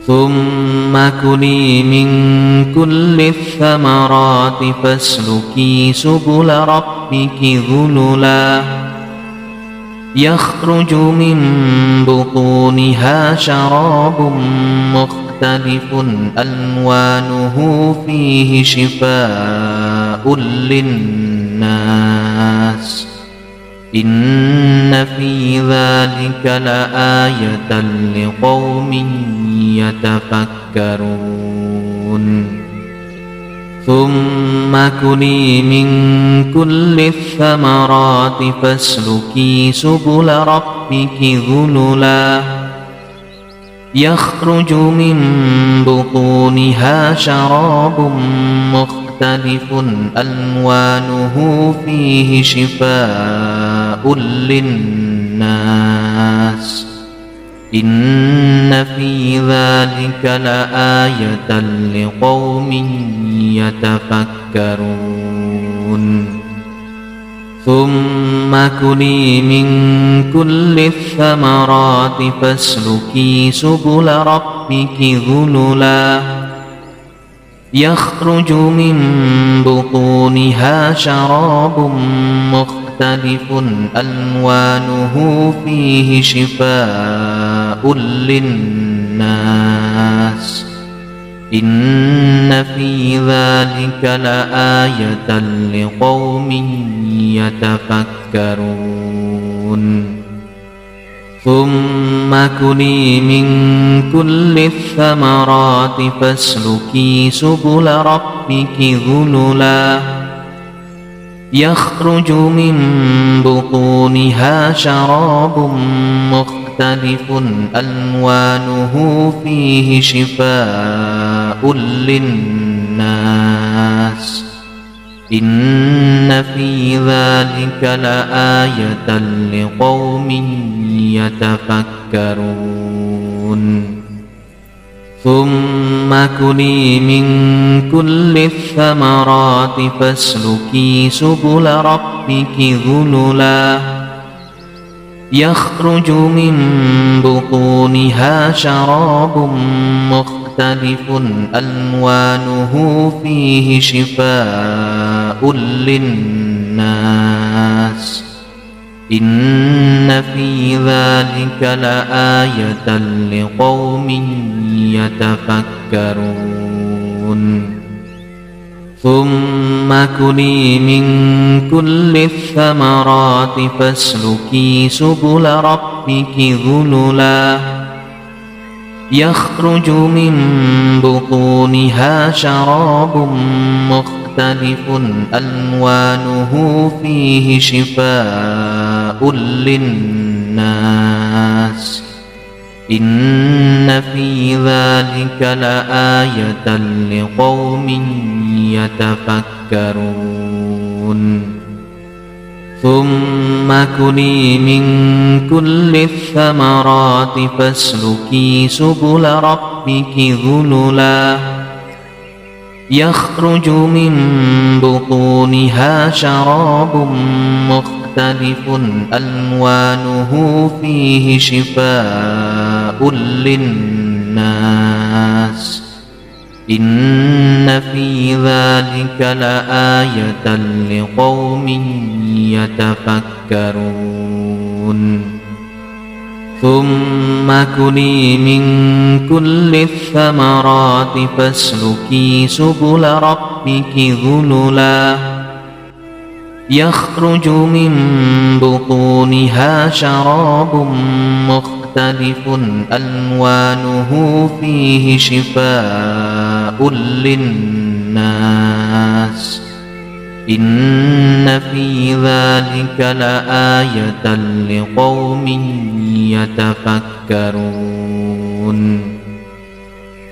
ثم كلي من كل الثمرات فاسلكي سبل ربك ذللا يخرج من بطونها شراب مختلف ألوانه فيه شفاء للناس إن في ذلك لآية لقوم يتفكرون ثم كلي من كل الثمرات فاسلكي سبل ربك ذللا يخرج من بطونها شراب مختلف ألوانه فيه شفاء للناس إن في ذلك لآية لقوم يتفكرون ثم كلي من كل الثمرات فاسلكي سبل ربك ذللا يخرج من بطونها شراب مختلف ألوانه فيه شفاء للناس إن في ذلك لآية لقوم يتفكرون ثم كلي من كل الثمرات فاسلكي سبل ربك ذللا يخرج من بطونها شراب مختلف ألوانه فيه شفاء للناس إن في ذلك لآية لقوم يتفكرون ثم كلي من كل الثمرات فاسلكي سبل ربك ذللا يخرج من بطونها شراب مختلف ألوانه فيه شفاء للناس إن في ذلك لآية لقوم يتفكرون ثم كلي من كل الثمرات فاسلكي سبل ربك ذللا يخرج من بطونها شراب مختلف ألوانه فيه شفاء للناس إن في ذلك لآية لقوم يتفكرون ثم كلي من كل الثمرات فاسلكي سبل ربك ذللا يخرج من بطونها شراب مختلف ألوانه فيه شفاء للناس إن في ذلك لآية لقوم يتفكرون ثم كلي من كل الثمرات فاسلكي سبل ربك ذللا يخرج من بطونها شراب مختلف ألوانه فيه شفاء للناس إن في ذلك لآية لقوم يتفكرون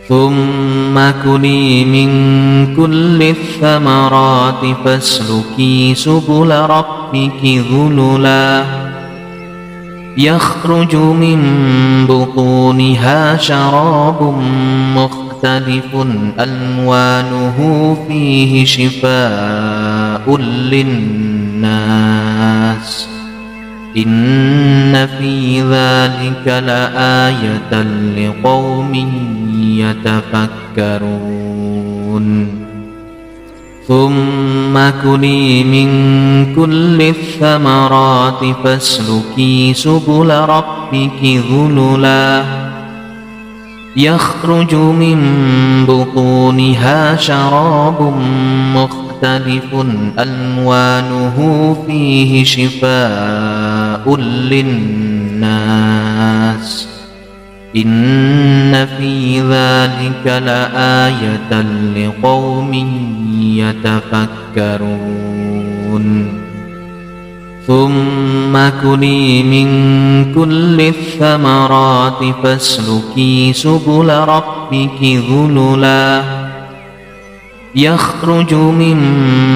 ثم كلي من كل الثمرات فاسلكي سبل ربك ذللا يخرج من بطونها شراب مختلف ألوانه فيه شفاء للناس إن في ذلك لآية لقوم يتفكرون ثم كلي من كل الثمرات فاسلكي سبل ربك ذللا يخرج من بطونها شراب مختلف ألوانه فيه شفاء للناس إن في ذلك لآية لقوم يتفكرون ثم كلي من كل الثمرات فاسلكي سبل ربك ذللا يخرج من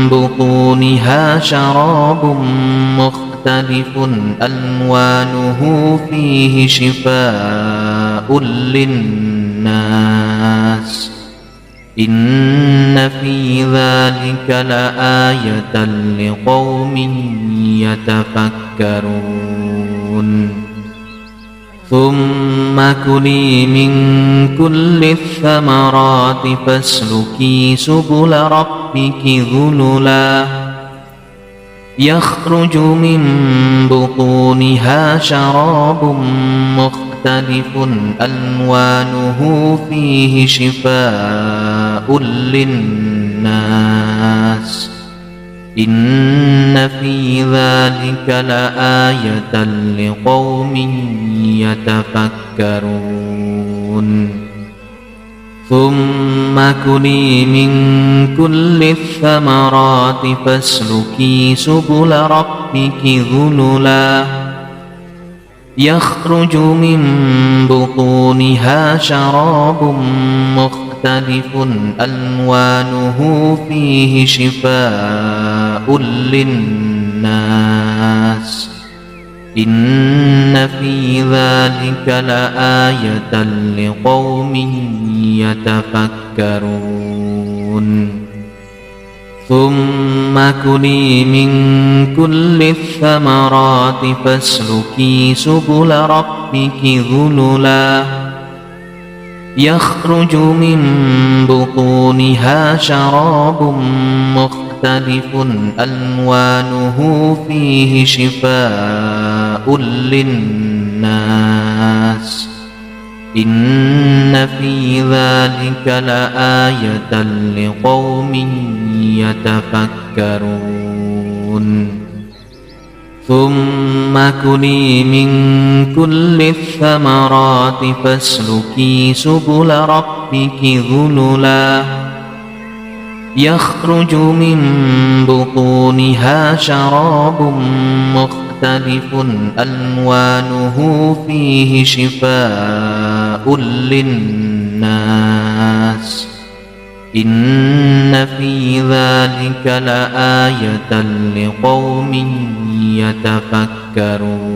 بطونها شراب مختلف ألوانه فيه شفاء للناس إن في ذلك لآية لقوم يتفكرون ثم كلي من كل الثمرات فاسلكي سبل ربك ذللا يخرج من بطونها شراب مختلف ألوانه فيه شفاء للناس إن في ذلك لآية لقوم يتفكرون ثم كلي من كل الثمرات فاسلكي سبل ربك ذللا يخرج من بطونها شراب مختلف ألوانه فيه شفاء للناس إن في ذلك لآية لقوم يتفكرون ثم كلي من كل الثمرات فاسلكي سبل ربك ذللا يخرج من بطونها شراب مختلف ألوانه فيه شفاء للناس إن في ذلك لآية لقوم يتفكرون ثم كلي من كل الثمرات فاسلكي سبل ربك ذللا يخرج من بطونها شراب مختلف ألوانه فيه شفاء للناس إن في ذلك لآية لقوم يتفكرون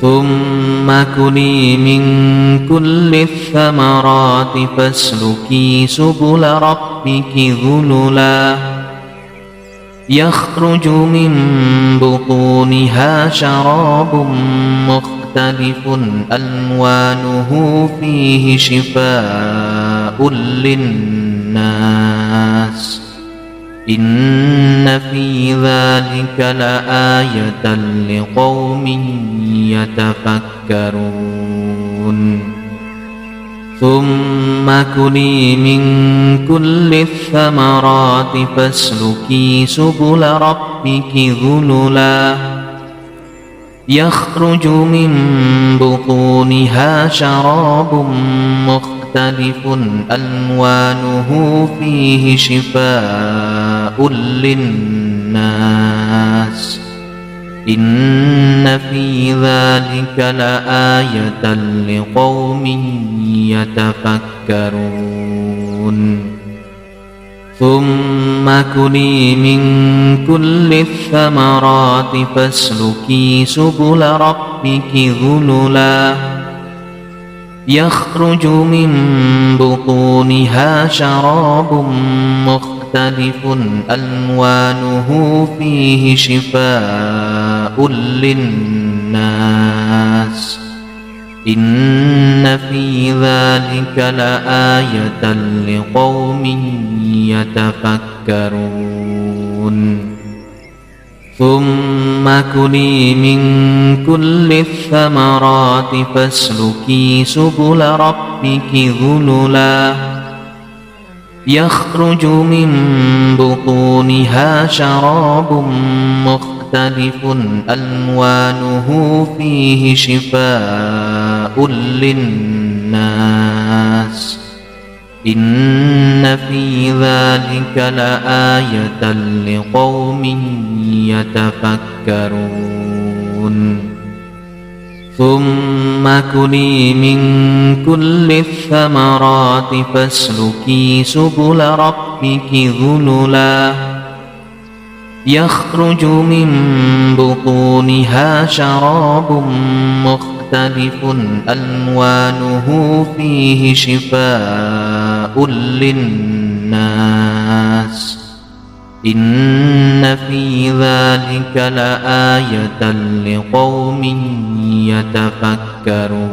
ثم كلي من كل الثمرات فاسلكي سبل ربك ذللا يخرج من بطونها شراب مختلف ألوانه فيه شفاء للناس إن في ذلك لآية لقوم يتفكرون ثم كلي من كل الثمرات فاسلكي سبل ربك ذللا يخرج من بطونها شراب مختلف ألوانه فيه شفاء للناس إن في ذلك لآية لقوم يتفكرون ثم كلي من كل الثمرات فاسلكي سبل ربك ذللا يخرج من بطونها شراب مختلف ألوانه فيه شفاء للناس إن في ذلك لآية لقوم يتفكرون ثم كلي من كل الثمرات فاسلكي سبل ربك ذللا يخرج من بطونها شراب مختلف ألوانه فيه شفاء للناس إن في ذلك لآية لقوم يتفكرون ثم كلي من كل الثمرات فاسلكي سبل ربك ذللا يخرج من بطونها شراب مختلف ألوانه فيه شفاء للناس إن في ذلك لآية لقوم يتفكرون